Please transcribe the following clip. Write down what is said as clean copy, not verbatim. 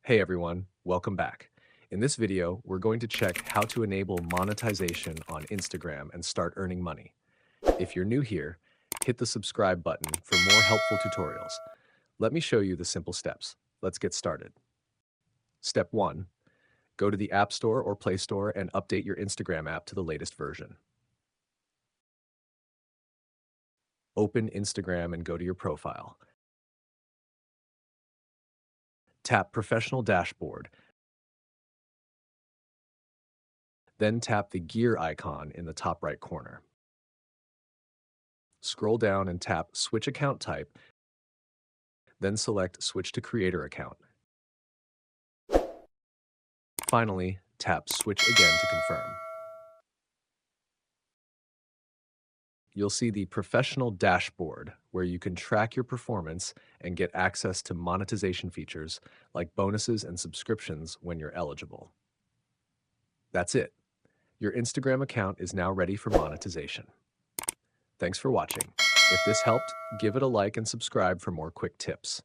Hey everyone, welcome back. In this video, we're going to check how to enable monetization on Instagram and start earning money. If you're new here, hit the subscribe button for more helpful tutorials. Let me show you the simple steps. Let's get started. Step 1. Go to the App Store or Play Store and update your Instagram app to the latest version. Open Instagram and go to your profile. Tap Professional Dashboard. Then tap the gear icon in the top right corner. Scroll down and tap Switch Account Type, then select Switch to Creator Account. Finally, tap Switch again to confirm. You'll see the Professional Dashboard, where you can track your performance and get access to monetization features like bonuses and subscriptions when you're eligible. That's it. Your Instagram account is now ready for monetization. Thanks for watching. If this helped, give it a like and subscribe for more quick tips.